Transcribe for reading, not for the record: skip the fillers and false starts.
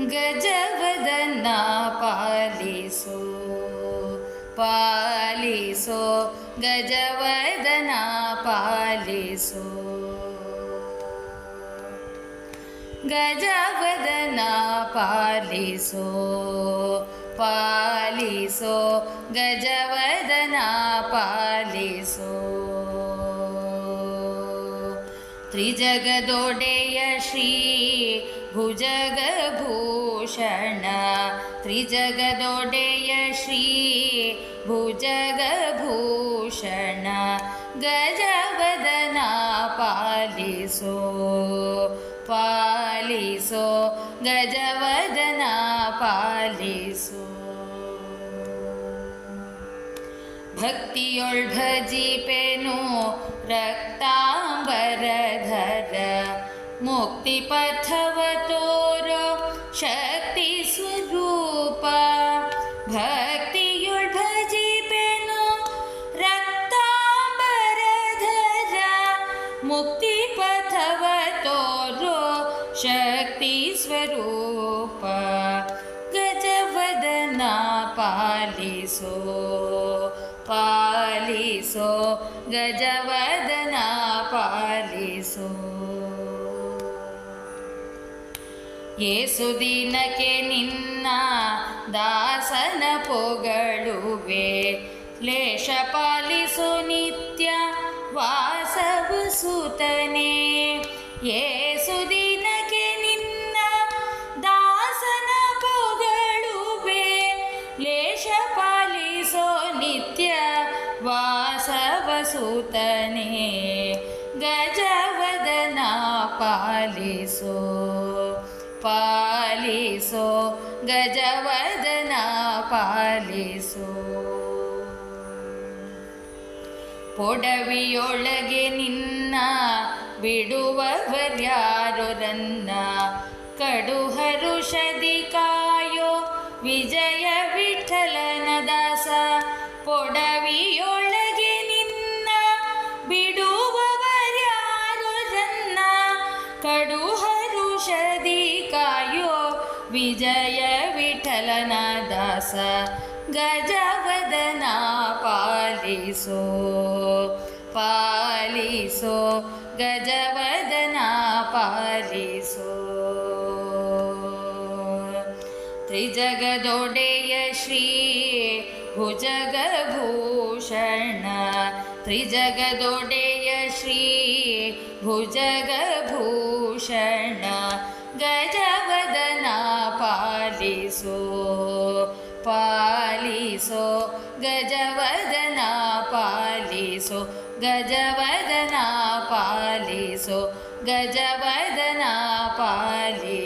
ಗಜವದನ ಪಾಲಿಸೋ ಪಾಲಿಸೋ ಗಜವದನ ಪಾಲಿಸೋ ಗಜವದನ ಪಾಲಿಸೋ ಪಾಲಿಸೋ ಗಜವದನ ಪಾಲಿಸೋ ತ್ರಿಜಗದೊಡೆಯ ಶ್ರೀ ಭುಜಗಭೂಷಣ ತ್ರಿಜಗದೊಡೆಯ ಶ್ರೀ ಭುಜಗಭೂಷಣ ಗಜವದನ ಪಾಲಿಸೋ ಪಾಲಿಸೋ ಗಜವದನ ಪಾಲಿಸೋ ಭಕ್ತಿಯೊಳ್ ಭಜಿಪೆನು ರಕ್ತಾಂಬರಧರ ಮುಕ್ತಿ ಪಥವ ತೋರೋ ಶಕ್ತಿ ಸ್ವರೂಪ ಭಕ್ತಿಯೊಳ್ ಭಜಿಪೆನು ರಕ್ತಾಂಬರಧರ ಮುಕ್ತಿ ಪಥವ ತೋರೋ ಶಕ್ತಿ ಸ್ವರೂಪ ಗಜವದನ ಪಾಲಿಸೋ ಪಾಲಿಸೋ ಗಜವದನ ಪಾಲಿಸೋ ಏಸು ದಿನಕ್ಕೆ ನಿನ್ನ ದಾಸನ ಪೊಗಳುವೆ ಲೇಷ ಪಾಲಿಸು ನಿತ್ಯ ವಾಸವು ಸುತನೇ ಏಸು ದಿನಕ್ಕೆ ನಿನ್ನ ದಾಸನ ಪೊಗಳುವೆ ಲೇಷ ಪಾಲಿಸೋ ನಿತ್ಯ ವಾಸವ ಸುತನೇ ಗಜವದನ ಪಾಲಿಸೋ ಪಾಲಿಸೋ ಗಜವದನ ಪಾಲಿಸೋ ಪೊಡವಿಯೊಳಗೆ ನಿನ್ನ ಬಿಡುವವರ್ಯಾರು ರನ್ನ ಕಡು ಹರುಷದಿ ಕಾಯೋ ವಿಜಯ ವಿಠಲನ ದಾಸ ಪೊಡವಿಯೊಳಗೆ ನಿನ್ನ ಬಿಡುವವರ್ಯಾರು ರನ್ನ ಕಡು ಹರುಷದಿ ಕಾಯೋ ವಿಜಯ ವಿಠಲನ ದಾಸ ಗಜವದನ ಪಾಲಿಸೋ ಪಾಲಿಸೋ ಗಜವದನ ಪಾಲಿಸೋ ತ್ರಿಜಗದೊಡೆಯ ಶ್ರೀ ಭುಜಗಭೂಷಣ ತ್ರಿಜಗದೊಡೆಯ ಶ್ರೀ ಭುಜಗಭೂಷಣ ಗಜವದನ ಪಾಲಿಸೋ ಪಾಲಿಸೋ ಗಜವದನ ಪಾಲಿಸೋ ಗಜವದನ ಪಾಲಿಸೋ ಗಜವದನ ಪಾಲಿಸೋ